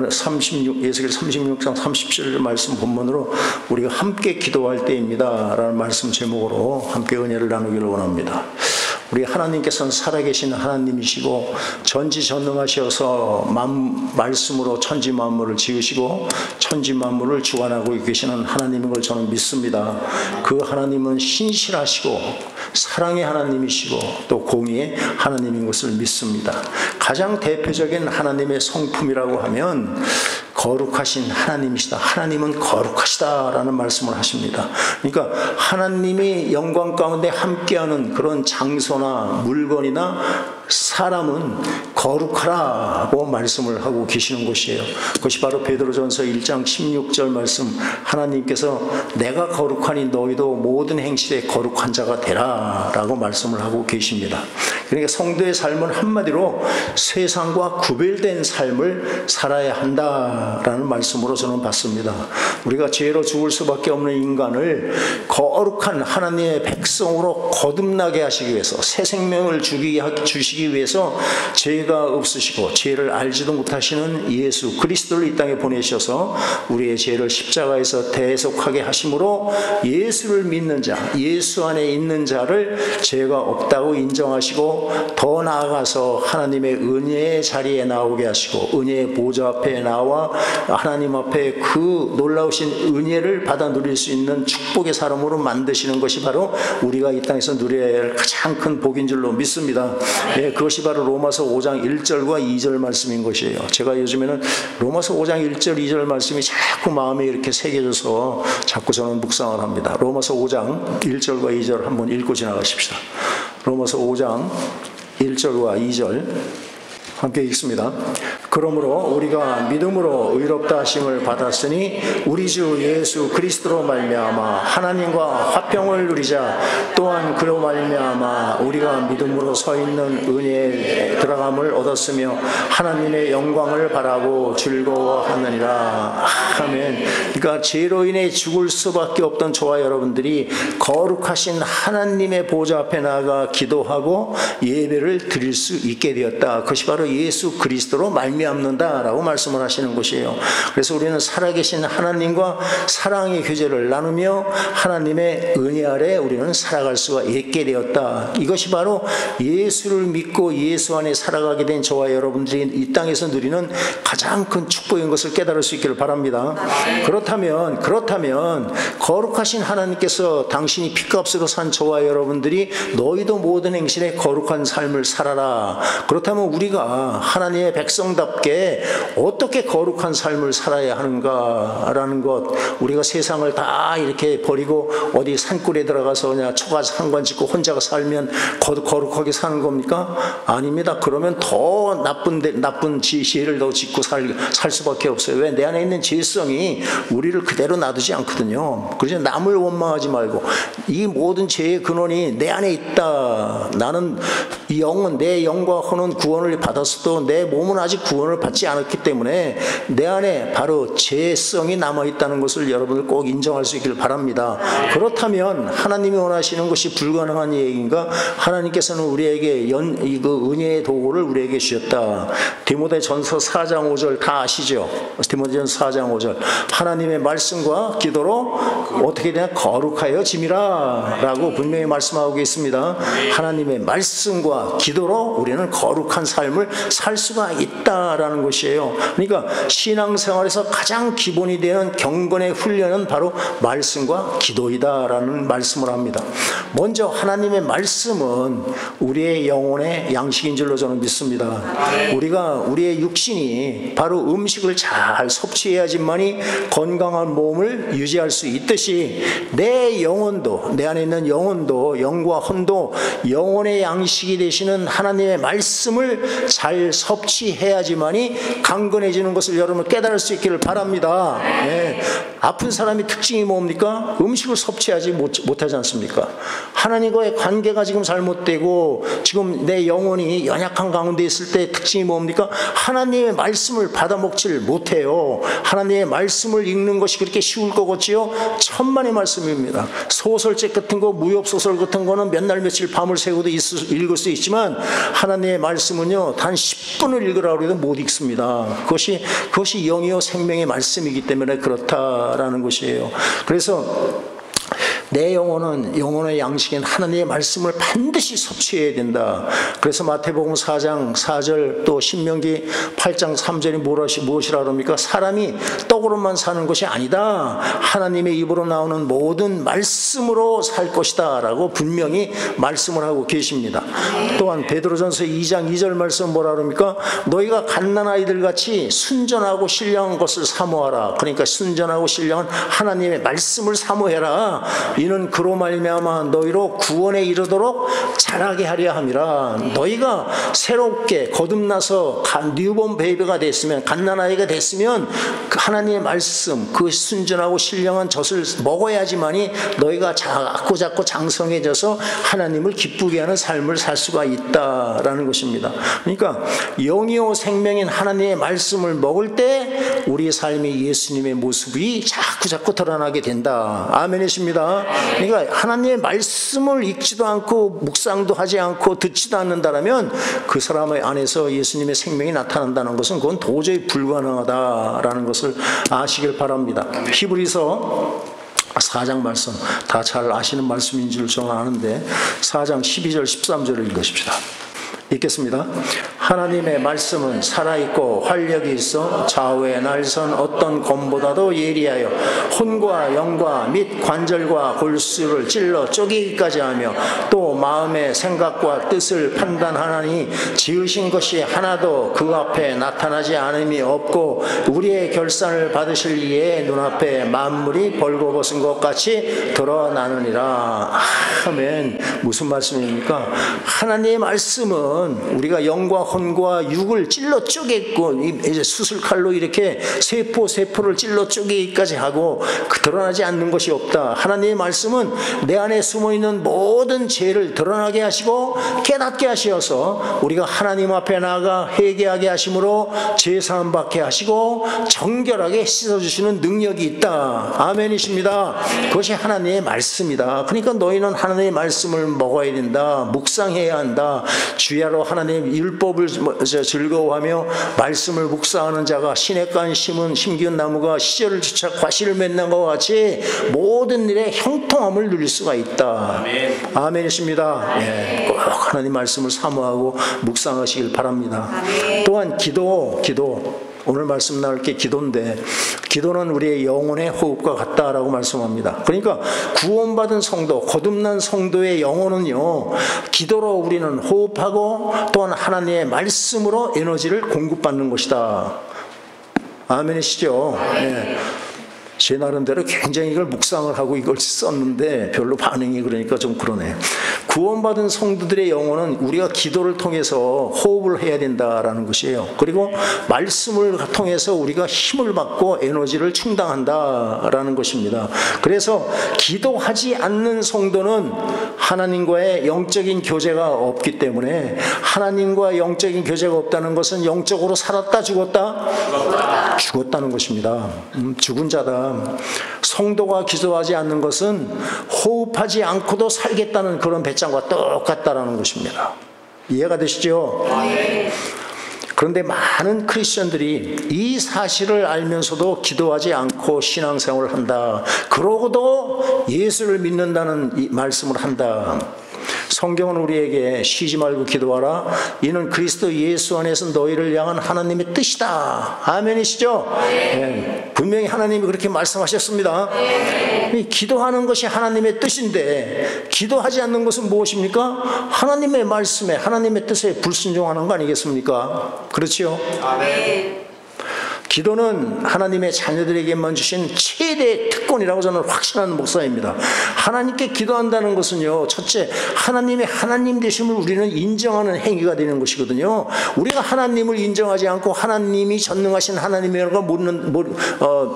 오늘 예수겔 36장 37절 말씀 본문으로 우리가 함께 기도할 때입니다 라는 말씀 제목으로 함께 은혜를 나누기를 원합니다. 우리 하나님께서는 살아계신 하나님이시고 전지전능하셔서 말씀으로 천지 만물을 지으시고 천지 만물을 주관하고 계시는 하나님인 걸 저는 믿습니다. 그 하나님은 신실하시고 사랑의 하나님이시고 또 공의의 하나님인 것을 믿습니다. 가장 대표적인 하나님의 성품이라고 하면 거룩하신 하나님이시다. 하나님은 거룩하시다라는 말씀을 하십니다. 그러니까 하나님이 영광 가운데 함께하는 그런 장소나 물건이나 사람은 거룩하라고 말씀을 하고 계시는 것이에요. 그것이 바로 베드로전서 1장 16절 말씀, 하나님께서 내가 거룩하니 너희도 모든 행실에 거룩한 자가 되라 라고 말씀을 하고 계십니다. 그러니까 성도의 삶은 한마디로 세상과 구별된 삶을 살아야 한다라는 말씀으로 저는 봤습니다. 우리가 죄로 죽을 수밖에 없는 인간을 거룩한 하나님의 백성으로 거듭나게 하시기 위해서, 새 생명을 주시기 위해서 죄가 없으시고 죄를 알지도 못하시는 예수 그리스도를 이 땅에 보내셔서 우리의 죄를 십자가에서 대속하게 하심으로 예수를 믿는 자, 예수 안에 있는 자를 죄가 없다고 인정하시고 더 나아가서 하나님의 은혜의 자리에 나오게 하시고 은혜의 보좌 앞에 나와 하나님 앞에 그 놀라우신 은혜를 받아 누릴 수 있는 축복의 사람으로 만드시는 것이 바로 우리가 이 땅에서 누려야 할 가장 큰 복인 줄로 믿습니다. 예, 그것이 바로 로마서 5장 1절과 2절 말씀인 것이에요. 제가 요즘에는 로마서 5장 1절 2절 말씀이 자꾸 마음에 이렇게 새겨져서 자꾸 저는 묵상을 합니다. 로마서 5장 1절과 2절 한번 읽고 지나가십시다. 로마서 5장 1절과 2절 함께 읽습니다. 그러므로 우리가 믿음으로 의롭다 하심을 받았으니 우리 주 예수 그리스도로 말미암아 하나님과 화평을 누리자. 또한 그로 말미암아 우리가 믿음으로 서 있는 은혜에 들어감을 얻었으며 하나님의 영광을 바라고 즐거워하느니라. 아멘. 그러니까 죄로 인해 죽을 수밖에 없던 저와 여러분들이 거룩하신 하나님의 보좌 앞에 나아가 기도하고 예배를 드릴 수 있게 되었다. 그것이 바로 예수 그리스도로 말미암는다라고 말씀을 하시는 것이에요. 그래서 우리는 살아계신 하나님과 사랑의 교제를 나누며 하나님의 은혜 아래 우리는 살아갈 수가 있게 되었다. 이것이 바로 예수를 믿고 예수 안에 살아가게 된 저와 여러분들이 이 땅에서 누리는 가장 큰 축복인 것을 깨달을 수 있기를 바랍니다. 그렇다면 거룩하신 하나님께서 당신이 피값으로 산 저와 여러분들이 너희도 모든 행실에 거룩한 삶을 살아라. 그렇다면 우리가 하나님의 백성답게 어떻게 거룩한 삶을 살아야 하는가라는 것, 우리가 세상을 다 이렇게 버리고 어디 산골에 들어가서 그냥 초가 상관 짓고 혼자 살면 거룩하게 사는 겁니까? 아닙니다. 그러면 더 나쁜 죄를 더 짓고 살 수밖에 없어요. 왜? 내 안에 있는 죄성이 우리를 그대로 놔두지 않거든요. 그래서 남을 원망하지 말고 이 모든 죄의 근원이 내 안에 있다. 나는 이 영은 내 영과 혼은 구원을 받았어도 내 몸은 아직 구원을 받지 않았기 때문에 내 안에 바로 죄성이 남아있다는 것을 여러분들 꼭 인정할 수 있기를 바랍니다. 그렇다면 하나님이 원하시는 것이 불가능한 얘기인가? 하나님께서는 우리에게 그 은혜의 도구를 우리에게 주셨다. 디모데전서 4장 5절 다 아시죠? 디모데전서 4장 5절 하나님의 말씀과 기도로 어떻게 되냐? 거룩하여짐이라 라고 분명히 말씀하고 계십니다. 하나님의 말씀과 기도로 우리는 거룩한 삶을 살 수가 있다라는 것이에요. 그러니까 신앙생활에서 가장 기본이 되는 경건의 훈련은 바로 말씀과 기도이다라는 말씀을 합니다. 먼저 하나님의 말씀은 우리의 영혼의 양식인 줄로 저는 믿습니다. 우리의 육신이 바로 음식을 잘 섭취해야지만이 건강한 몸을 유지할 수 있듯이 내 영혼도, 내 안에 있는 영혼도, 영과 혼도 영혼의 양식이 되시는 하나님의 말씀을 잘 섭취해야지만이 강건해지는 것을 여러분 깨달을 수 있기를 바랍니다. 네. 아픈 사람의 특징이 뭡니까? 음식을 섭취하지 못하지 않습니까? 하나님과의 관계가 지금 잘못되고 지금 내 영혼이 연약한 가운데 있을 때 특징이 뭡니까? 하나님의 말씀을 받아먹지를 못해요. 하나님의 말씀을 읽는 것이 그렇게 쉬울 것 같지요? 천만의 말씀입니다. 소설책 같은 거, 무협소설 같은 거는 몇 날 며칠 밤을 새고도 읽을 수 있지만 하나님의 말씀은요 단 10분을 읽으라고 해도 못 읽습니다. 그것이 영이요 생명의 말씀이기 때문에 그렇다라는 것이에요. 그래서 내 영혼의 양식인 하나님의 말씀을 반드시 섭취해야 된다. 그래서 마태복음 4장 4절 또 신명기 8장 3절이 무엇이라 그럽니까? 사람이 떡으로만 사는 것이 아니다. 하나님의 입으로 나오는 모든 말씀으로 살 것이다 라고 분명히 말씀을 하고 계십니다. 또한 베드로전서 2장 2절 말씀 뭐라 그럽니까? 너희가 갓난아이들 같이 순전하고 신령한 것을 사모하라. 그러니까 순전하고 신령한 하나님의 말씀을 사모해라. 이는 그로 말미암아 너희로 구원에 이르도록 자라게 하려 함이라. 너희가 새롭게 거듭나서 뉴본 베이비가 됐으면, 갓난아이가 됐으면 그 하나님의 말씀, 그 순전하고 신령한 젖을 먹어야지만이 너희가 자꾸 장성해져서 하나님을 기쁘게 하는 삶을 살 수가 있다라는 것입니다. 그러니까 영이요 생명인 하나님의 말씀을 먹을 때 우리의 삶이 예수님의 모습이 자꾸 드러나게 된다. 아멘이십니다. 그러니까 하나님의 말씀을 읽지도 않고 묵상도 하지 않고 듣지도 않는다라면 그 사람의 안에서 예수님의 생명이 나타난다는 것은 그건 도저히 불가능하다라는 것을 아시길 바랍니다. 히브리서 4장 말씀 다 잘 아시는 말씀인 줄 저는 아는데 4장 12절 13절을 읽으십시다. 읽겠습니다. 하나님의 말씀은 살아있고 활력이 있어 좌우에 날선 어떤 검보다도 예리하여 혼과 영과 및 관절과 골수를 찔러 쪼개기까지 하며 또 마음의 생각과 뜻을 판단하나니 지으신 것이 하나도 그 앞에 나타나지 않음이 없고 우리의 결산을 받으실 이에 눈앞에 만물이 벌거벗은 것 같이 드러나느니라. 아멘. 무슨 말씀입니까? 하나님의 말씀은 우리가 영과 혼과 육을 찔러 쪼개고 이제 수술칼로 이렇게 세포를 찔러 쪼개기까지 하고 드러나지 않는 것이 없다. 하나님의 말씀은 내 안에 숨어있는 모든 죄를 드러나게 하시고 깨닫게 하셔서 우리가 하나님 앞에 나아가 회개하게 하심으로 죄사함 받게 하시고 정결하게 씻어주시는 능력이 있다. 아멘이십니다. 그것이 하나님의 말씀이다. 그러니까 너희는 하나님의 말씀을 먹어야 된다. 묵상해야 한다. 주야로 하나님의 율법을 즐거워하며 말씀을 묵상하는 자가 시냇가에 심기운 나무가 시절을 주차 과실을 맺는 것과 같이 모든 일에 형통함을 누릴 수가 있다. 아멘이십니다. 예, 꼭 하나님 말씀을 사모하고 묵상하시길 바랍니다. 아멘. 또한 기도 오늘 말씀 나올 게 기도인데 기도는 우리의 영혼의 호흡과 같다라고 말씀합니다. 그러니까 구원받은 성도, 거듭난 성도의 영혼은요 기도로 우리는 호흡하고 또한 하나님의 말씀으로 에너지를 공급받는 것이다. 아멘이시죠? 네. 제 나름대로 굉장히 이걸 묵상을 하고 이걸 썼는데 별로 반응이 그러니까 좀 그러네. 구원받은 성도들의 영혼은 우리가 기도를 통해서 호흡을 해야 된다라는 것이에요. 그리고 말씀을 통해서 우리가 힘을 받고 에너지를 충당한다라는 것입니다. 그래서 기도하지 않는 성도는 하나님과의 영적인 교제가 없기 때문에 하나님과 영적인 교제가 없다는 것은 영적으로 살았다 죽었다? 죽었다는 것입니다. 죽은 자다. 성도가 기도하지 않는 것은 호흡하지 않고도 살겠다는 그런 배짱과 똑같다라는 것입니다. 이해가 되시죠? 네. 그런데 많은 크리스천들이 이 사실을 알면서도 기도하지 않고 신앙생활을 한다. 그러고도 예수를 믿는다는 이 말씀을 한다. 성경은 우리에게 쉬지 말고 기도하라. 이는 그리스도 예수 안에서 너희를 향한 하나님의 뜻이다. 아멘이시죠? 네. 분명히 하나님이 그렇게 말씀하셨습니다. 네. 기도하는 것이 하나님의 뜻인데 기도하지 않는 것은 무엇입니까? 하나님의 말씀에 하나님의 뜻에 불순종하는 거 아니겠습니까? 그렇지요? 아멘. 기도는 하나님의 자녀들에게만 주신 최대 특권이라고 저는 확신하는 목사입니다. 하나님께 기도한다는 것은요, 첫째, 하나님의 하나님 되심을 우리는 인정하는 행위가 되는 것이거든요. 우리가 하나님을 인정하지 않고 하나님이 전능하신 하나님이라는 걸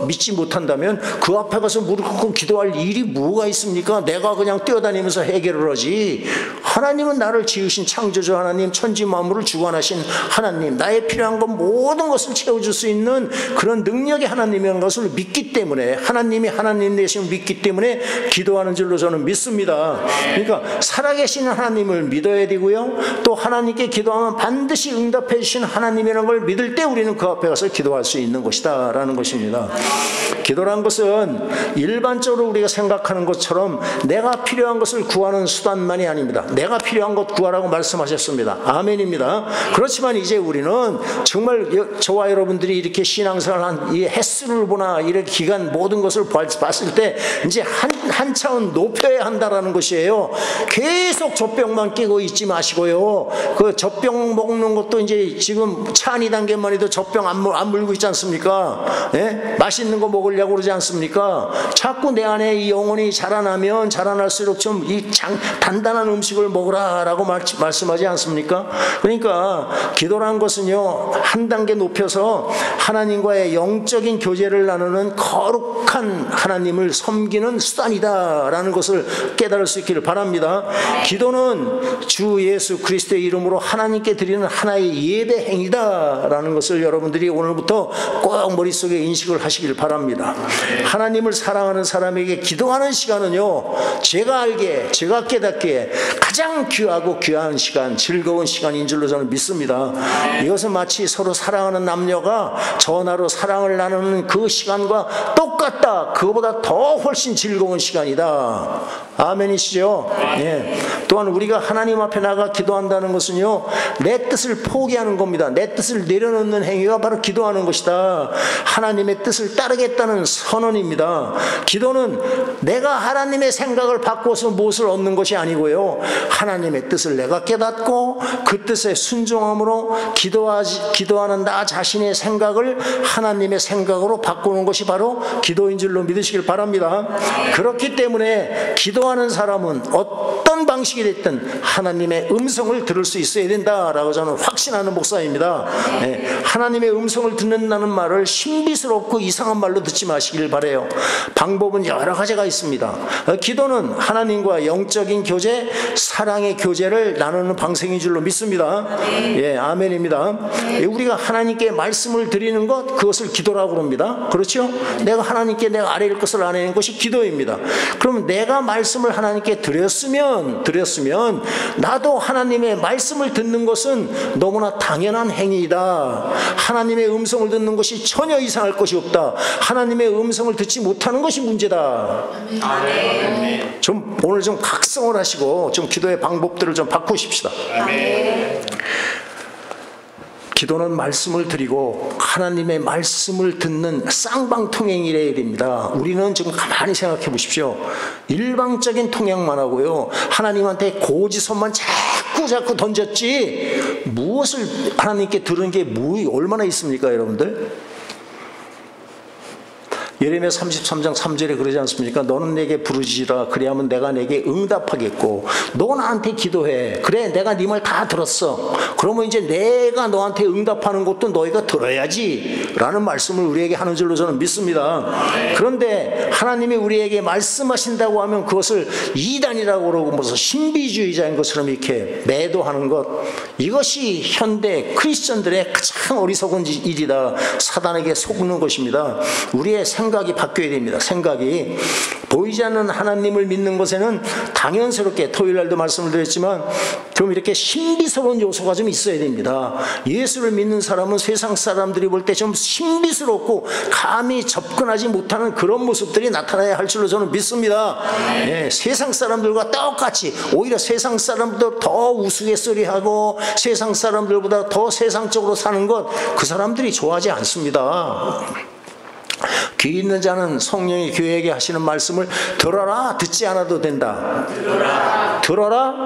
믿지 못한다면 그 앞에 가서 무릎 꿇고 기도할 일이 뭐가 있습니까? 내가 그냥 뛰어다니면서 해결을 하지. 하나님은 나를 지으신 창조주 하나님, 천지 만물을 주관하신 하나님, 나의 필요한 것 모든 것을 채워줄 수 있는 그런 능력의 하나님이라는 것을 믿기 때문에, 하나님이 하나님 되심을 믿기 때문에 기도하는 줄로 저는 믿습니다. 그러니까 살아계신 하나님을 믿어야 되고요, 또 하나님께 기도하면 반드시 응답해 주신 하나님이라는 걸 믿을 때 우리는 그 앞에 가서 기도할 수 있는 것이다 라는 것입니다. 기도란 것은 일반적으로 우리가 생각하는 것처럼 내가 필요한 것을 구하는 수단만이 아닙니다. 내가 필요한 것 구하라고 말씀하셨습니다. 아멘입니다. 그렇지만 이제 우리는 정말 저와 여러분들이 이렇게 신앙생활 한 이 횟수를 보나 이렇게 기간 모든 것을 봤을 때 이제 한 차원 높여야 한다라는 것이에요. 계속 젖병만 끼고 있지 마시고요. 그 젖병 먹는 것도 이제 지금 차 한 2단계만 해도 젖병 안 물고 있지 않습니까? 예? 맛있는 거 먹으려고 그러지 않습니까? 자꾸 내 안에 이 영혼이 자라나면 자라날수록 좀 이 단단한 음식을 먹으라라고 말씀하지 않습니까? 그러니까 기도란 것은요, 한 단계 높여서 하나님과의 영적인 교제를 나누는 거룩한 하나님을 섬기는 수단이다라는 것을 깨달을 수 있기를 바랍니다. 기도는 주 예수 그리스도의 이름으로 하나님께 드리는 하나의 예배 행위다라는 것을 여러분들이 오늘부터 꼭 머릿속에 인식을 하시길 바랍니다. 하나님을 사랑하는 사람에게 기도하는 시간은요, 제가 알기에, 제가 깨닫기에 가장 귀하고 귀한 시간, 즐거운 시간인 줄로 저는 믿습니다. 이것은 마치 서로 사랑하는 남녀가 전화로 사랑을 나누는 그 시간과 똑같다. 그거보다 더 훨씬 즐거운 시간이다. 아멘이시죠? 예. 또한 우리가 하나님 앞에 나가 기도한다는 것은요, 내 뜻을 포기하는 겁니다. 내 뜻을 내려놓는 행위가 바로 기도하는 것이다. 하나님의 뜻을 따르겠다는 선언입니다. 기도는 내가 하나님의 생각을 바꿔서 무엇을 얻는 것이 아니고요, 하나님의 뜻을 내가 깨닫고 그 뜻에 순종함으로 기도하는 나 자신의 생각을 하나님의 생각으로 바꾸는 것이 바로 기도인 줄로 믿으시길 바랍니다. 그렇기 때문에 기도하는 사람은 어떤 방식이 됐든 하나님의 음성을 들을 수 있어야 된다라고 저는 확신하는 목사입니다. 하나님의 음성을 듣는다는 말을 신비스럽고 이상한 말로 듣지 마시길 바라요. 방법은 여러 가지가 있습니다. 기도는 하나님과 영적인 교제, 사랑의 교제를 나누는 방식인 줄로 믿습니다. 예, 아멘입니다. 우리가 하나님께 말씀을 드리는 것, 그것을 기도라고 합니다. 그렇죠? 내가 하나님께 내가 아뢰일 것을 아뢰는 것이 기도입니다. 그러면 내가 말씀을 하나님께 드렸으면 나도 하나님의 말씀을 듣는 것은 너무나 당연한 행위이다. 하나님의 음성을 듣는 것이 전혀 이상할 것이 없다. 하나님의 음성을 듣지 못하는 것이 문제다. 좀 오늘 좀 각성을 하시고 좀 기도의 방법들을 좀 바꾸십시다. 기도는 말씀을 드리고 하나님의 말씀을 듣는 쌍방통행이래야 됩니다. 우리는 지금 가만히 생각해 보십시오. 일방적인 통행만 하고요, 하나님한테 고지선만 자꾸 던졌지 무엇을 하나님께 들은 게 얼마나 있습니까, 여러분들? 예레미야 33장 3절에 그러지 않습니까? 너는 내게 부르짖으라. 그래야면 내가 내게 응답하겠고, 너 나한테 기도해. 그래, 내가 네 말 다 들었어. 그러면 이제 내가 너한테 응답하는 것도 너희가 들어야지 라는 말씀을 우리에게 하는 줄로 저는 믿습니다. 그런데 하나님이 우리에게 말씀하신다고 하면 그것을 이단이라고 그러고 무슨 신비주의자인 것처럼 이렇게 매도하는 것, 이것이 현대 크리스천들의 가장 어리석은 일이다. 사단에게 속는 것입니다. 우리의 생각이 바뀌어야 됩니다. 생각이 보이지 않는 하나님을 믿는 것에는 당연스럽게, 토요일날도 말씀을 드렸지만 좀 이렇게 신비스러운 요소가 좀 있어야 됩니다. 예수를 믿는 사람은 세상 사람들이 볼 때 좀 신비스럽고 감히 접근하지 못하는 그런 모습들이 나타나야 할 줄로 저는 믿습니다. 예, 세상 사람들과 똑같이, 오히려 세상 사람들 더 우스갯소리하고 세상 사람들보다 더 세상적으로 사는 것, 그 사람들이 좋아하지 않습니다. 귀 있는 자는 성령이 교회에게 하시는 말씀을 들어라. 듣지 않아도 된다. 들어라.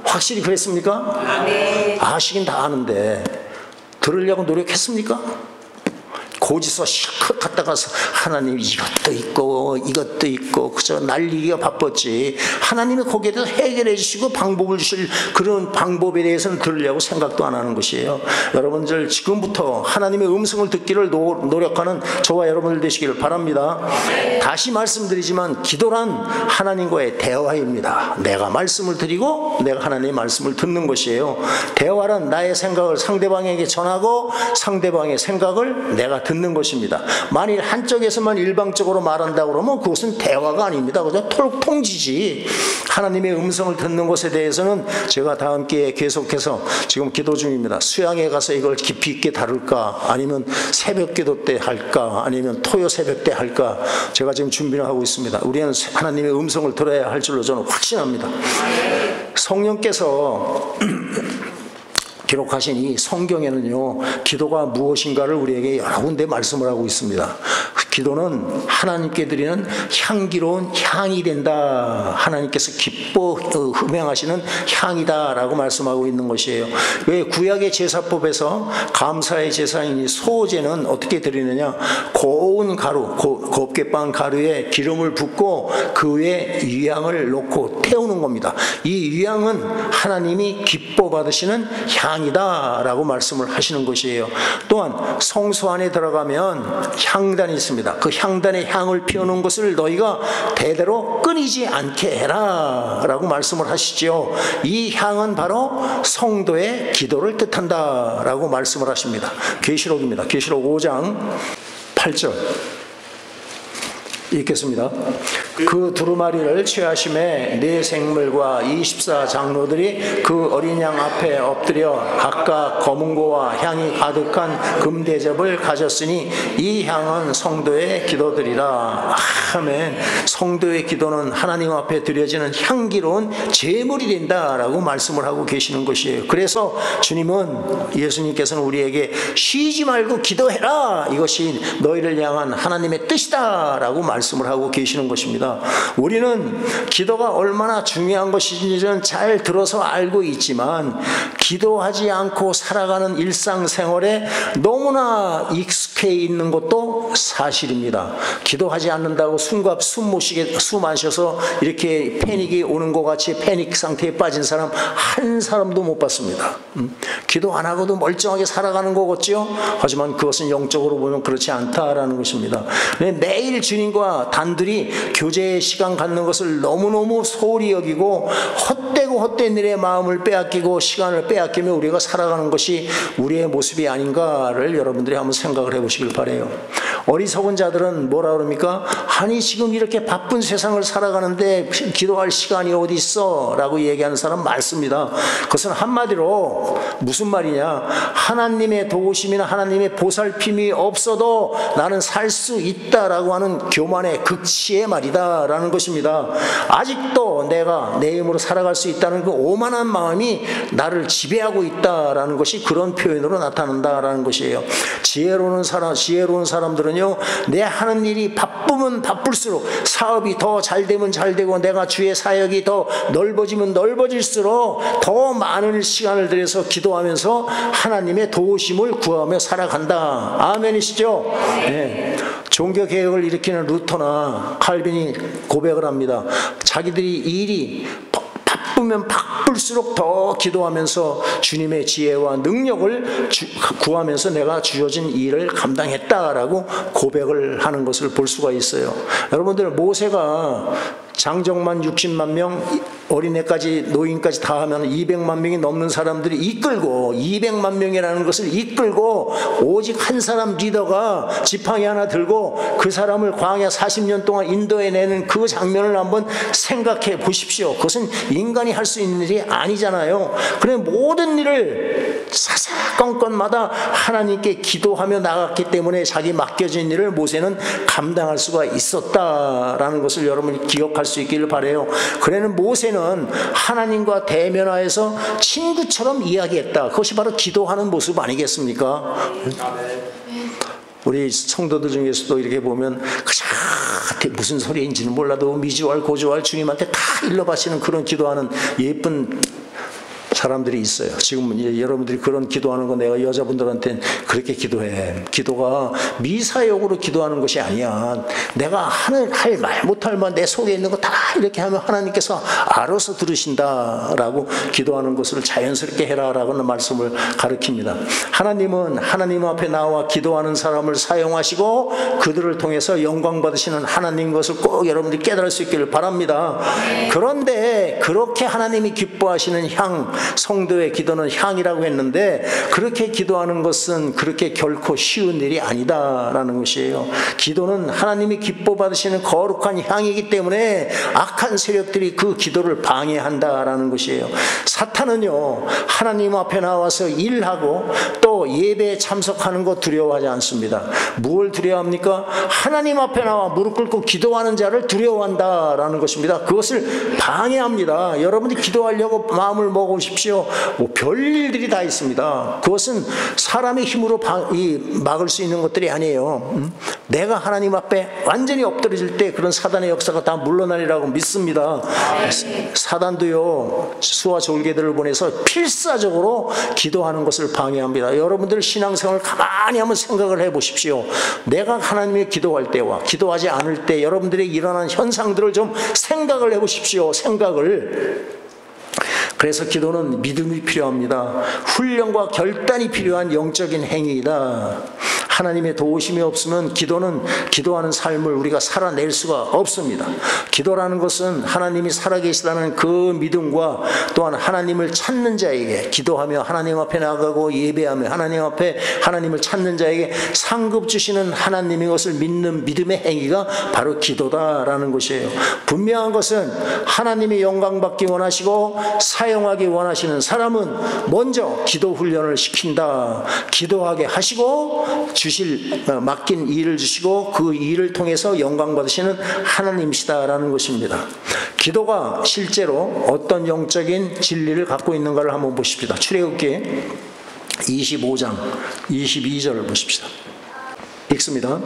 확실히 그랬습니까? 아시긴 다 아는데 들으려고 노력했습니까? 고지서 실컷 갖다 가서 하나님 이것도 있고 그저 날리기가 바빴지 하나님이 거기에 대해서 해결해 주시고 방법을 주실 그런 방법에 대해서는 들으려고 생각도 안 하는 것이에요. 여러분들 지금부터 하나님의 음성을 듣기를 노력하는 저와 여러분들 되시기를 바랍니다. 다시 말씀드리지만 기도란 하나님과의 대화입니다. 내가 말씀을 드리고 내가 하나님의 말씀을 듣는 것이에요. 대화란 나의 생각을 상대방에게 전하고 상대방의 생각을 내가 듣는 것입니다. 만일 한쪽에서만 일방적으로 말한다고 그러면 그것은 대화가 아닙니다. 그저 통지지. 하나님의 음성을 듣는 것에 대해서는 제가 다음 기회에 계속해서 지금 기도 중입니다. 수양에 가서 이걸 깊이 있게 다룰까 아니면 새벽 기도 때 할까 아니면 토요 새벽 때 할까 제가 지금 준비를 하고 있습니다. 우리는 하나님의 음성을 들어야 할 줄로 저는 확신합니다. 성령께서 기록하신 이 성경에는요 기도가 무엇인가를 우리에게 여러 군데 말씀을 하고 있습니다. 기도는 하나님께 드리는 향기로운 향이 된다. 하나님께서 기뻐 흠양하시는 향이다 라고 말씀하고 있는 것이에요. 왜 구약의 제사법에서 감사의 제사인 이 소제는 어떻게 드리느냐, 고운 가루, 곱게 빻은 가루에 기름을 붓고 그 위에 유향을 놓고 태우는 겁니다. 이 유향은 하나님이 기뻐 받으시는 향이다 라고 말씀을 하시는 것이에요. 또한 성소 안에 들어가면 향단이 있습니다. 그 향단의 향을 피우는 것을 너희가 대대로 끊이지 않게 해라 라고 말씀을 하시죠. 이 향은 바로 성도의 기도를 뜻한다 라고 말씀을 하십니다. 계시록입니다. 계시록 5장 8절 읽겠습니다. 그 두루마리를 취하심에 네 생물과 24장로들이 그 어린 양 앞에 엎드려 각각 검은고와 향이 가득한 금대접을 가졌으니 이 향은 성도의 기도들이라. 아멘. 성도의 기도는 하나님 앞에 드려지는 향기로운 제물이 된다라고 말씀을 하고 계시는 것이에요. 그래서 주님은, 예수님께서는 우리에게 쉬지 말고 기도해라, 이것이 너희를 향한 하나님의 뜻이다 라고 말씀을 하고 계시는 것입니다. 우리는 기도가 얼마나 중요한 것인지는 잘 들어서 알고 있지만 기도하지 않고 살아가는 일상생활에 너무나 익숙해 있는 것도 사실입니다. 기도하지 않는다고 숨 안 쉬어서 이렇게 패닉이 오는 것 같이 패닉 상태에 빠진 사람 한 사람도 못 봤습니다. 기도 안 하고도 멀쩡하게 살아가는 거겠죠? 하지만 그것은 영적으로 보면 그렇지 않다라는 것입니다. 매일 주님과 단둘이 교제의 시간 갖는 것을 너무너무 소홀히 여기고 헛되고 헛된 일에 마음을 빼앗기고 시간을 빼앗기며 우리가 살아가는 것이 우리의 모습이 아닌가를 여러분들이 한번 생각을 해보시길 바라요. 어리석은 자들은 뭐라 그럽니까? 아니 지금 이렇게 바쁜 세상을 살아가는데 기도할 시간이 어디 있어? 라고 얘기하는 사람 많습니다. 그것은 한마디로 무슨 말이냐, 하나님의 도우심이나 하나님의 보살핌이 없어도 나는 살 수 있다라고 하는 교만의 극치의 말이다 라는 것입니다. 아직도 내가 내 힘으로 살아갈 수 있다는 그 오만한 마음이 나를 지배하고 있다라는 것이 그런 표현으로 나타난다라는 것이에요. 지혜로운 사람들은요, 내 하는 일이 바쁘면 바쁠수록, 사업이 더 잘되면 잘되고 내가 주의 사역이 더 넓어지면 넓어질수록 더 많은 시간을 들여서 기도하면서 하나님의 도우심을 구하며 살아간다. 아멘이시죠? 네. 종교개혁을 일으키는 루터나 칼빈이 고백을 합니다. 자기들이 일이 바쁘면 바쁠수록 더 기도하면서 주님의 지혜와 능력을 구하면서 내가 주어진 일을 감당했다라고 고백을 하는 것을 볼 수가 있어요. 여러분들, 모세가 장정만 60만 명, 어린애까지 노인까지 다 하면 200만 명이 넘는 사람들이 이끌고, 200만 명이라는 것을 이끌고 오직 한 사람 리더가 지팡이 하나 들고 그 사람을 광야 40년 동안 인도해내는 그 장면을 한번 생각해 보십시오. 그것은 인간이 할 수 있는 일이 아니잖아요. 그래 모든 일을 사사건건마다 하나님께 기도하며 나갔기 때문에 자기 맡겨진 일을 모세는 감당할 수가 있었다라는 것을 여러분이 기억할 수 있기를 바라요. 그래는 모세는 하나님과 대면하여서 친구처럼 이야기했다. 그것이 바로 기도하는 모습 아니겠습니까? 우리 성도들 중에서도 이렇게 보면 그저 무슨 소리인지는 몰라도 미주알 고주알 주님한테 다 일러바치는 그런 기도하는 예쁜 사람들이 있어요. 지금 이제 여러분들이 그런 기도하는 거 내가 여자분들한테는 그렇게 기도해. 기도가 미사역으로 기도하는 것이 아니야. 내가 할 말 못할 말 내 속에 있는 거 다 이렇게 하면 하나님께서 알아서 들으신다라고 기도하는 것을 자연스럽게 해라라고는 말씀을 가르칩니다. 하나님은 하나님 앞에 나와 기도하는 사람을 사용하시고 그들을 통해서 영광 받으시는 하나님 것을 꼭 여러분들이 깨달을 수 있기를 바랍니다. 그런데 그렇게 하나님이 기뻐하시는 향, 성도의 기도는 향이라고 했는데 그렇게 기도하는 것은 그렇게 결코 쉬운 일이 아니다라는 것이에요. 기도는 하나님이 기뻐 받으시는 거룩한 향이기 때문에 악한 세력들이 그 기도를 방해한다라는 것이에요. 사탄은요, 하나님 앞에 나와서 일하고 또 예배에 참석하는 거 두려워하지 않습니다. 무엇을 두려워합니까? 하나님 앞에 나와 무릎 꿇고 기도하는 자를 두려워한다라는 것입니다. 그것을 방해합니다. 여러분이 기도하려고 마음을 먹으십시오. 뭐 별일들이 다 있습니다. 그것은 사람의 힘으로 막을 수 있는 것들이 아니에요. 내가 하나님 앞에 완전히 엎드려질 때 그런 사단의 역사가 다 물러나리라고 믿습니다. 사단도요, 수와 졸개들을 보내서 필사적으로 기도하는 것을 방해합니다. 여러분들 신앙생활을 가만히 한번 생각을 해보십시오. 내가 하나님의 기도할 때와 기도하지 않을 때 여러분들이 일어나는 현상들을 좀 생각을 해보십시오. 생각을. 그래서 기도는 믿음이 필요합니다. 훈련과 결단이 필요한 영적인 행위이다. 하나님의 도우심이 없으면 기도는 기도하는 삶을 우리가 살아낼 수가 없습니다. 기도라는 것은 하나님이 살아계시다는 그 믿음과 또한 하나님을 찾는 자에게 기도하며 하나님 앞에 나가고 예배하며 하나님 앞에 하나님을 찾는 자에게 상급 주시는 하나님의 것을 믿는 믿음의 행위가 바로 기도다라는 것이에요. 분명한 것은 하나님이 영광받기 원하시고 사용하기 원하시는 사람은 먼저 기도 훈련을 시킨다. 기도하게 하시고 맡긴 일을 주시고 그 일을 통해서 영광 받으시는 하나님이시다라는 것입니다. 기도가 실제로 어떤 영적인 진리를 갖고 있는가를 한번 보십시다. 출애굽기 25장 22절을 보십시다. 읽습니다.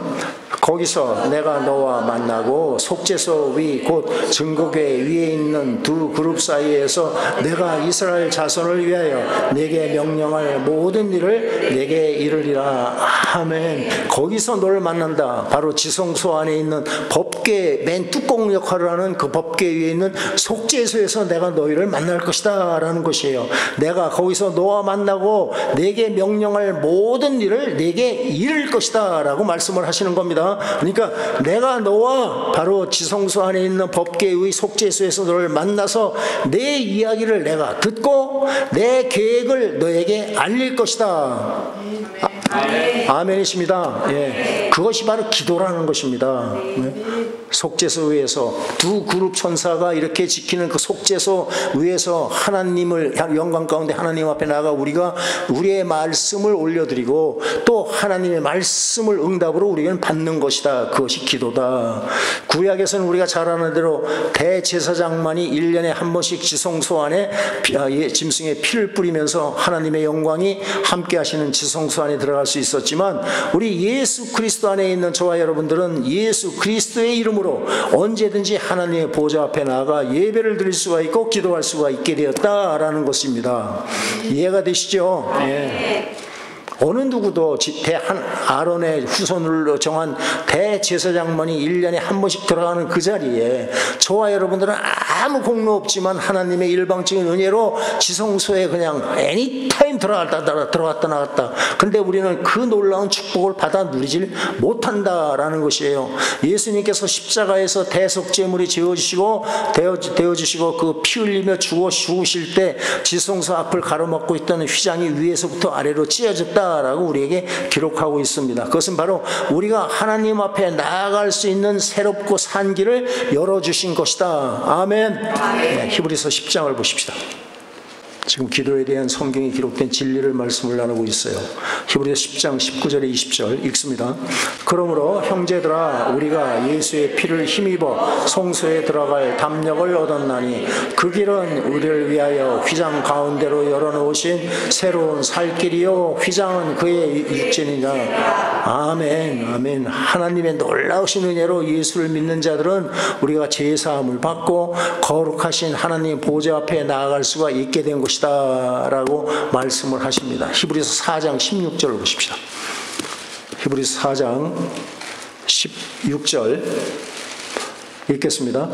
거기서 내가 너와 만나고 속죄소 위 곧 증거궤 위에 있는 두 그룹 사이에서 내가 이스라엘 자손을 위하여 내게 명령할 모든 일을 내게 이르리라. 아멘. 거기서 너를 만난다. 바로 지성소 안에 있는 법궤 맨 뚜껑 역할을 하는 그 법궤 위에 있는 속죄소에서 내가 너희를 만날 것이다 라는 것이에요. 내가 거기서 너와 만나고 내게 명령할 모든 일을 내게 이를 것이다 라고 말씀을 하시는 겁니다. 그러니까 내가 너와 바로 지성소 안에 있는 법궤의 속죄소에서 너를 만나서 내 이야기를 내가 듣고 내 계획을 너에게 알릴 것이다. 아멘이십니다. 예. 그것이 바로 기도라는 것입니다. 속죄소 위에서 두 그룹 천사가 이렇게 지키는 그 속죄소 위에서 하나님을 영광 가운데 하나님 앞에 나가 우리가 우리의 말씀을 올려드리고 또 하나님의 말씀을 응답으로 우리는 받는 것이다. 그것이 기도다. 구약에서는 우리가 잘 아는 대로 대제사장만이 1년에 한 번씩 지성소 안에 짐승의 피를 뿌리면서 하나님의 영광이 함께 하시는 지성소 안에 들어갈 수 있었지만 우리 예수 그리스도 안에 있는 저와 여러분들은 예수 그리스도의 이름으로 언제든지 하나님의 보좌 앞에 나아가 예배를 드릴 수가 있고 기도할 수가 있게 되었다라는 것입니다. 이해가 되시죠? 예. 어느 누구도 아론의 후손으로 정한 대제사장만이 1년에 한 번씩 들어가는 그 자리에 저와 여러분들은 아무 공로 없지만 하나님의 일방적인 은혜로 지성소에 그냥 애니타임 들어갔다 나갔다. 근데 우리는 그 놀라운 축복을 받아 누리질 못한다라는 것이에요. 예수님께서 십자가에서 대속제물이 되어주시고 그 피 흘리며 죽으실 때 지성소 앞을 가로막고 있던 휘장이 위에서부터 아래로 찢어졌다 라고 우리에게 기록하고 있습니다. 그것은 바로 우리가 하나님 앞에 나아갈 수 있는 새롭고 산 길을 열어주신 것이다. 아멘. 네, 히브리서 10장을 보십시다. 지금 기도에 대한 성경에 기록된 진리를 말씀을 나누고 있어요. 히브리서 10장 19절에 20절 읽습니다. 그러므로 형제들아 우리가 예수의 피를 힘입어 성소에 들어갈 담력을 얻었나니 그 길은 우리를 위하여 휘장 가운데로 열어놓으신 새로운 살 길이요 휘장은 그의 육체니라. 아멘. 아멘. 하나님의 놀라우신 은혜로 예수를 믿는 자들은 우리가 제사함을 받고 거룩하신 하나님 보좌 앞에 나아갈 수가 있게 된 것이다. 것이다 라고 말씀을 하십니다. 히브리서 4장 16절을 보십시다. 히브리서 4장 16절 읽겠습니다.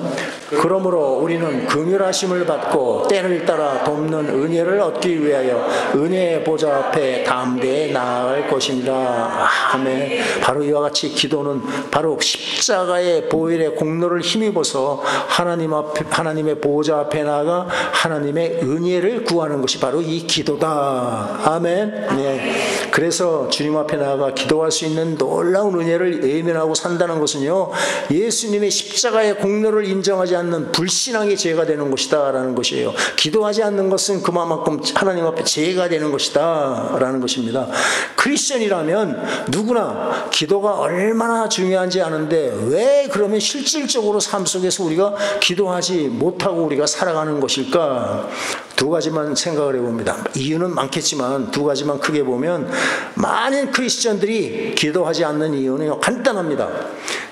그러므로 우리는 긍휼하심을 받고 때를 따라 돕는 은혜를 얻기 위하여 은혜의 보좌 앞에 담대히 나아갈 것입니다. 아멘. 바로 이와 같이 기도는 바로 십자가의 보혈의 공로를 힘입어서 하나님의 보좌 앞에 나아가 하나님의 은혜를 구하는 것이 바로 이 기도다. 아멘. 네. 그래서 주님 앞에 나아가 기도할 수 있는 놀라운 은혜를 외면하고 산다는 것은요, 예수님의 십자가의 공로를 인정하지 않는 불신앙의 죄가 되는 것이다 라는 것이에요. 기도하지 않는 것은 그만큼 하나님 앞에 죄가 되는 것이다 라는 것입니다. 크리스천이라면 누구나 기도가 얼마나 중요한지 아는데 왜 그러면 실질적으로 삶 속에서 우리가 기도하지 못하고 우리가 살아가는 것일까? 두 가지만 생각을 해봅니다. 이유는 많겠지만 두 가지만 크게 보면, 많은 크리스천들이 기도하지 않는 이유는 간단합니다.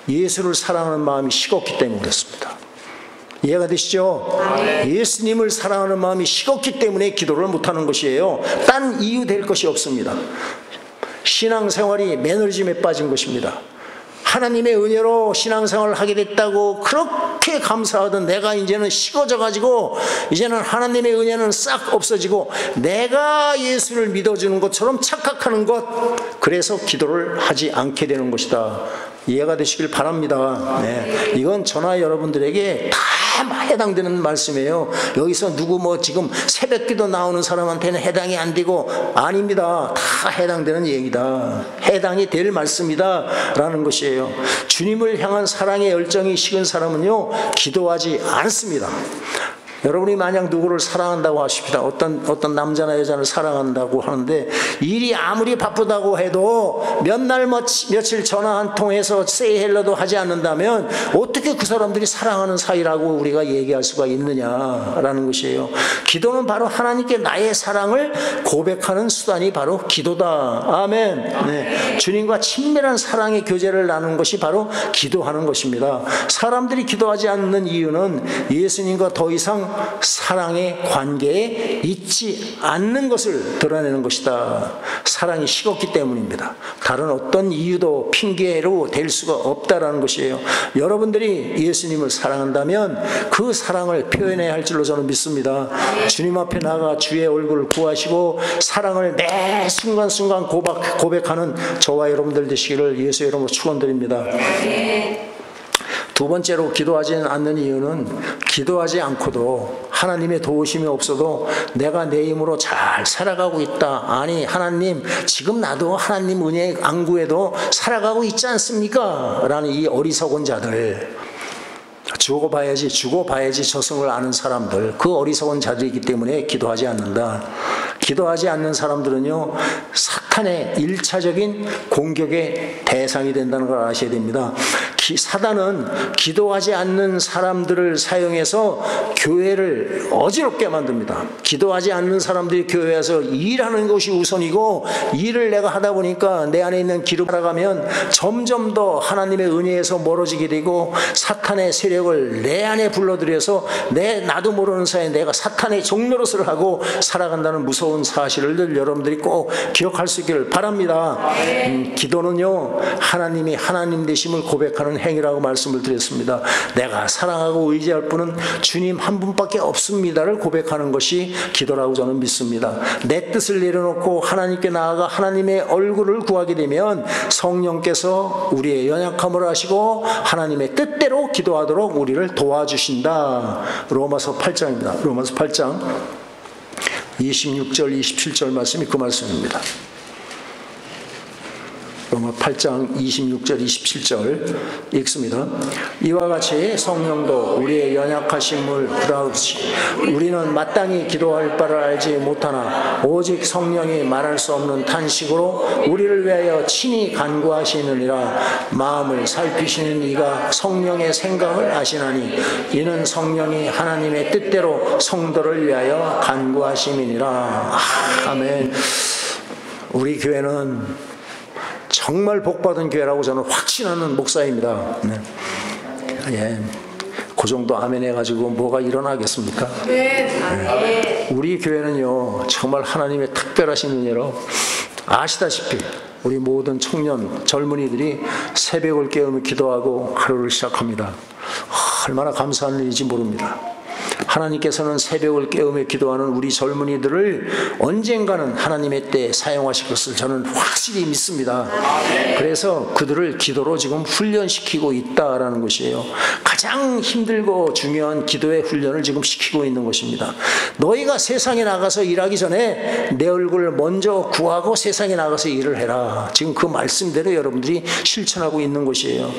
예수를 사랑하는 마음이 식었기 때문에 그렇습니다. 이해가 되시죠? 예수님을 사랑하는 마음이 식었기 때문에 기도를 못하는 것이에요. 딴 이유 될 것이 없습니다. 신앙생활이 매너리즘에 빠진 것입니다. 하나님의 은혜로 신앙생활을 하게 됐다고 그렇게 감사하던 내가 이제는 식어져 가지고 이제는 하나님의 은혜는 싹 없어지고 내가 예수를 믿어주는 것처럼 착각하는 것, 그래서 기도를 하지 않게 되는 것이다. 이해가 되시길 바랍니다. 네. 이건 저나 여러분들에게 다 해당되는 말씀이에요. 여기서 누구 지금 새벽기도 나오는 사람한테는 해당이 안 되고, 아닙니다. 다 해당되는 얘기다. 해당이 될 말씀이다 라는 것이에요. 주님을 향한 사랑의 열정이 식은 사람은요, 기도하지 않습니다. 여러분이 만약 누구를 사랑한다고 하십시다. 어떤 남자나 여자를 사랑한다고 하는데 일이 아무리 바쁘다고 해도 몇 날 며칠 전화 한 통해서 say hello도 하지 않는다면 어떻게 그 사람들이 사랑하는 사이라고 우리가 얘기할 수가 있느냐라는 것이에요. 기도는 바로 하나님께 나의 사랑을 고백하는 수단이 바로 기도다. 아멘. 네. 주님과 친밀한 사랑의 교제를 나누는 것이 바로 기도하는 것입니다. 사람들이 기도하지 않는 이유는 예수님과 더 이상 사랑의 관계에 있지 않는 것을 드러내는 것이다. 사랑이 식었기 때문입니다. 다른 어떤 이유도 핑계로 될 수가 없다라는 것이에요. 여러분들이 예수님을 사랑한다면 그 사랑을 표현해야 할 줄로 저는 믿습니다. 주님 앞에 나가 주의 얼굴을 구하시고 사랑을 매 순간순간 고백하는 저와 여러분들 되시기를 예수의 이름으로 축원드립니다. 두 번째로 기도하지 않는 이유는, 기도하지 않고도 하나님의 도우심이 없어도 내가 내 힘으로 잘 살아가고 있다. 아니, 하나님 지금 나도 하나님 은혜 안 구해도 살아가고 있지 않습니까? 라는 이 어리석은 자들, 죽어봐야지 저승을 아는 사람들, 그 어리석은 자들이기 때문에 기도하지 않는다. 기도하지 않는 사람들은요, 사탄의 1차적인 공격의 대상이 된다는 걸 아셔야 됩니다. 사단은 기도하지 않는 사람들을 사용해서 교회를 어지럽게 만듭니다. 기도하지 않는 사람들이 교회에서 일하는 것이 우선이고, 일을 내가 하다 보니까 내 안에 있는 기름 살아가면 점점 더 하나님의 은혜에서 멀어지게 되고, 사탄의 세력을 내 안에 불러들여서 나도 모르는 사이에 내가 사탄의 종노릇을 하고 살아간다는 무서운 사실을 여러분들이 꼭 기억할 수 있기를 바랍니다. 기도는요, 하나님이 하나님 되심을 고백하는 행위라고 말씀을 드렸습니다. 내가 사랑하고 의지할 분은 주님 한 분밖에 없습니다를 고백하는 것이 기도라고 저는 믿습니다. 내 뜻을 내려놓고 하나님께 나아가 하나님의 얼굴을 구하게 되면 성령께서 우리의 연약함을 아시고 하나님의 뜻대로 기도하도록 우리를 도와주신다. 로마서 8장입니다. 로마서 8장 26절 27절 말씀이 그 말씀입니다. 로마 8장 26절 27절 읽습니다. 이와 같이 성령도 우리의 연약하심을 부라우시 우리는 마땅히 기도할 바를 알지 못하나 오직 성령이 말할 수 없는 탄식으로 우리를 위하여 친히 간구하시느니라. 마음을 살피시는 이가 성령의 생각을 아시나니 이는 성령이 하나님의 뜻대로 성도를 위하여 간구하심이니라. 아멘. 우리 교회는 정말 복받은 교회라고 저는 확신하는 목사입니다. 네. 예. 그 정도 아멘 해가지고 뭐가 일어나겠습니까? 네. 우리 교회는요 정말 하나님의 특별하신 은혜로 아시다시피 우리 모든 청년 젊은이들이 새벽을 깨우며 기도하고 하루를 시작합니다. 얼마나 감사한 일인지 모릅니다. 하나님께서는 새벽을 깨우며 기도하는 우리 젊은이들을 언젠가는 하나님의 때에 사용하실 것을 저는 확실히 믿습니다. 그래서 그들을 기도로 지금 훈련시키고 있다라는 것이에요. 가장 힘들고 중요한 기도의 훈련을 지금 시키고 있는 것입니다. 너희가 세상에 나가서 일하기 전에 내 얼굴을 먼저 구하고 세상에 나가서 일을 해라. 지금 그 말씀대로 여러분들이 실천하고 있는 것이에요.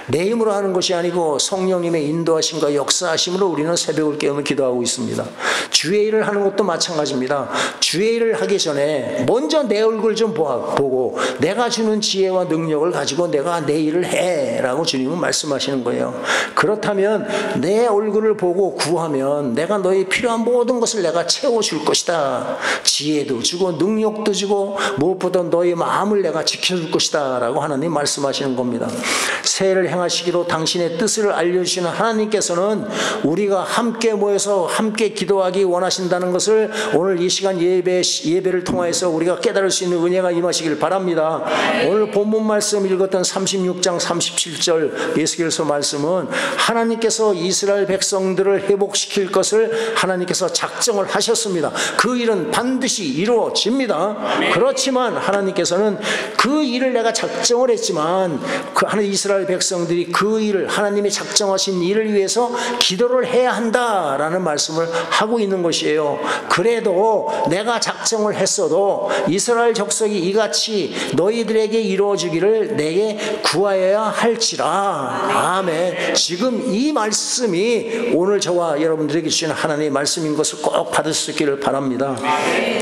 내 힘으로 하는 것이 아니고 성령님의 인도하심과 역사하심으로 우리는 새벽을 깨우며 기도하고 있습니다. 주의 일을 하는 것도 마찬가지입니다. 주의 일을 하기 전에 먼저 내 얼굴 좀 보고 내가 주는 지혜와 능력을 가지고 내가 내 일을 해라고 주님은 말씀하시는 거예요. 그렇다면 내 얼굴을 보고 구하면 내가 너희 필요한 모든 것을 내가 채워줄 것이다. 지혜도 주고 능력도 주고 무엇보다 너희 마음을 내가 지켜줄 것이다 라고 하나님 말씀하시는 겁니다. 새해를 행하시기로 당신의 뜻을 알려주시는 하나님께서는 우리가 함께 모여서 함께 기도하기 원하신다는 것을 오늘 이 시간 예배를 통해서 우리가 깨달을 수 있는 은혜가 임하시길 바랍니다. 오늘 본문 말씀 읽었던 36장 37절 에스겔서 말씀은 하나님께서 이스라엘 백성들을 회복시킬 것을 하나님께서 작정을 하셨습니다. 그 일은 반드시 이루어집니다. 그렇지만 하나님께서는 그 일을 내가 작정을 했지만 그 이스라엘 백성들이 그 일을 하나님이 작정하신 일을 위해서 기도를 해야 한다라는 말씀을 하고 있는 것이에요. 그래도 내가 작정을 했어도 이스라엘 족속이 이같이 너희들에게 이루어지기를 내게 구하여야 할지라. 아멘. 지금 이 말씀이 오늘 저와 여러분들에게 주시는 하나님의 말씀인 것을 꼭 받을 수 있기를 바랍니다.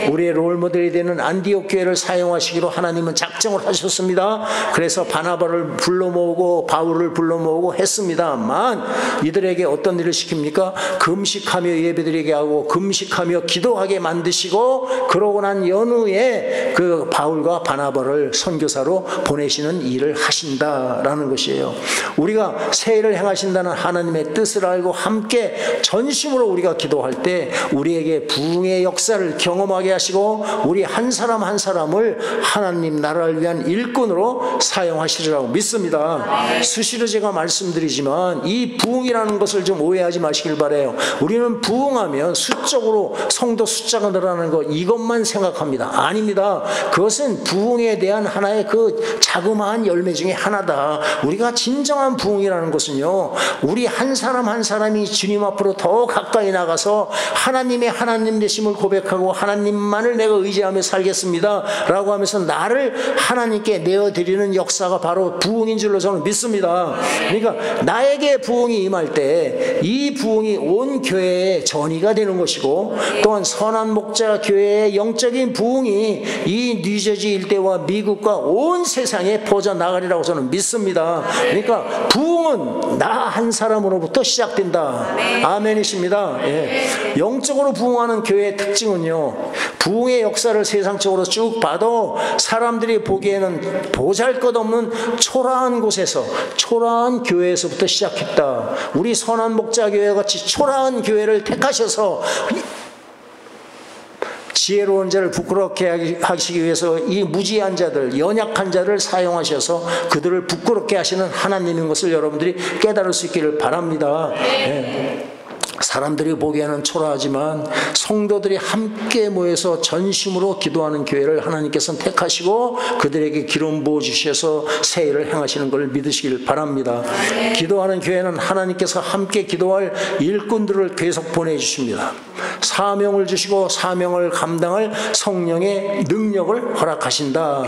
우리의 롤모델이 되는 안디옥 교회를 사용하시기로 하나님은 작정을 하셨습니다. 그래서 바나바를 불러 모으고 바울을 불러 모으고 했습니다만 이들에게 어떤 일을 시킵니까? 금식하며 예배드리게 하고 금식하며 기도하게 만드시고 그러고 난 연후에 그 바울과 바나바를 선교사로 보내시는 일을 하신다라는 것이에요. 우리가 새해를 행하신다는 하나님의 뜻을 알고 함께 전심으로 우리가 기도할 때 우리에게 부흥의 역사를 경험하게 하시고 우리 한 사람 한 사람을 하나님 나라를 위한 일꾼으로 사용하시리라고 믿습니다. 수시로 제가 말씀드리지만 이 부흥이라는 것을 좀 오해하지 마시길 바라요. 우리는 부흥하면 수적으로 성도 숫자가 늘어나는 것 이것만 생각합니다. 아닙니다. 그것은 부흥에 대한 하나의 그 자그마한 열매 중에 하나다. 우리가 진정한 부흥이라는 것은요, 우리 한 사람 한 사람이 주님 앞으로 더 가까이 나가서 하나님의 하나님 되심을 고백하고 하나님만을 내가 의지하며 살겠습니다 라고 하면서 나를 하나님께 내어드리는 역사가 바로 부흥인 줄로 저는 믿습니다. 그러니까 나에게 부흥이 임할 때 이 부흥이 온 교회의 전이가 되는 것이고 또한 선한 목자 교회의 영적인 부흥이 이 뉴저지 일대와 미국과 온 세상에 퍼져나가리라고 저는 믿습니다. 그러니까 부흥은 나 한 사람으로부터 시작된다. 아멘이십니다. 예. 영적으로 부흥하는 교회의 특징은요, 부흥의 역사를 세상적으로 쭉 봐도 사람들이 보기에는 보잘것없는 초라한 곳에서, 초라한 교회에서부터 시작했다. 우리 선한 목자 교회 같이 초라한 교회를 택하셔서 지혜로운 자를 부끄럽게 하시기 위해서 이 무지한 자들, 연약한 자를 사용하셔서 그들을 부끄럽게 하시는 하나님인 것을 여러분들이 깨달을 수 있기를 바랍니다. 네. 사람들이 보기에는 초라하지만 성도들이 함께 모여서 전심으로 기도하는 교회를 하나님께서는 택하시고 그들에게 기름 부어주셔서 새해를 행하시는 것을 믿으시길 바랍니다. 기도하는 교회는 하나님께서 함께 기도할 일꾼들을 계속 보내주십니다. 사명을 주시고 사명을 감당할 성령의 능력을 허락하신다.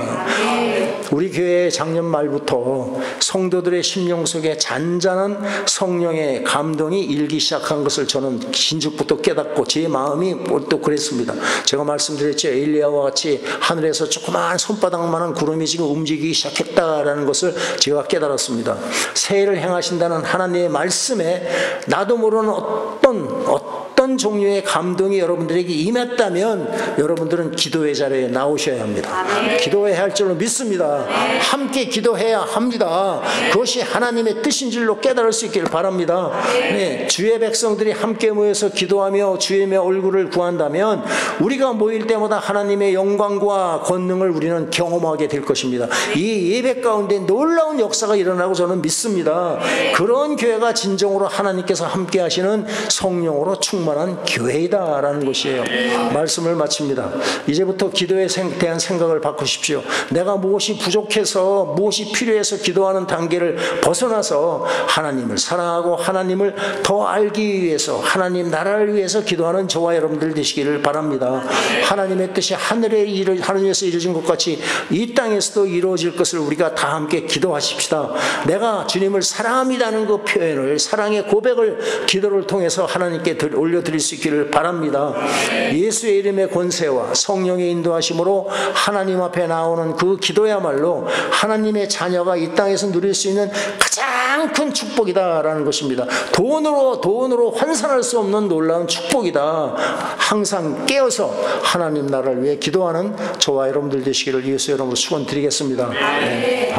우리 교회 작년 말부터 성도들의 심령 속에 잔잔한 성령의 감동이 일기 시작한 것을 저는 신죽부터 깨닫고 제 마음이 또 그랬습니다. 제가 말씀드렸죠. 엘리야와 같이 하늘에서 조그마한 손바닥만한 구름이 지금 움직이기 시작했다라는 것을 제가 깨달았습니다. 새해를 행하신다는 하나님의 말씀에 나도 모르는 어떤 그런 종류의 감동이 여러분들에게 임했다면 여러분들은 기도의 자리에 나오셔야 합니다. 기도해야 할 줄로 믿습니다. 함께 기도해야 합니다. 그것이 하나님의 뜻인 줄로 깨달을 수 있기를 바랍니다. 네, 주의 백성들이 함께 모여서 기도하며 주의 얼굴을 구한다면 우리가 모일 때마다 하나님의 영광과 권능을 우리는 경험하게 될 것입니다. 이 예배 가운데 놀라운 역사가 일어나고 저는 믿습니다. 그런 교회가 진정으로 하나님께서 함께 하시는 성령으로 충만한 교회이다라는 것이에요. 말씀을 마칩니다. 이제부터 기도에 대한 생각을 바꾸십시오. 내가 무엇이 부족해서 무엇이 필요해서 기도하는 단계를 벗어나서 하나님을 사랑하고 하나님을 더 알기 위해서 하나님 나라를 위해서 기도하는 저와 여러분들 되시기를 바랍니다. 하나님의 뜻이 하늘에서 이루어진 것 같이 이 땅에서도 이루어질 것을 우리가 다 함께 기도하십시다. 내가 주님을 사랑합니다는 그 표현을, 사랑의 고백을 기도를 통해서 하나님께 올려드릴 수 있기를 바랍니다. 예수의 이름의 권세와 성령의 인도하심으로 하나님 앞에 나오는 그 기도야말로 하나님의 자녀가 이 땅에서 누릴 수 있는 가장 큰 축복이다라는 것입니다. 돈으로 환산할 수 없는 놀라운 축복이다. 항상 깨어서 하나님 나라를 위해 기도하는 저와 여러분들 되시기를 예수 이름으로 축원드리겠습니다. 네.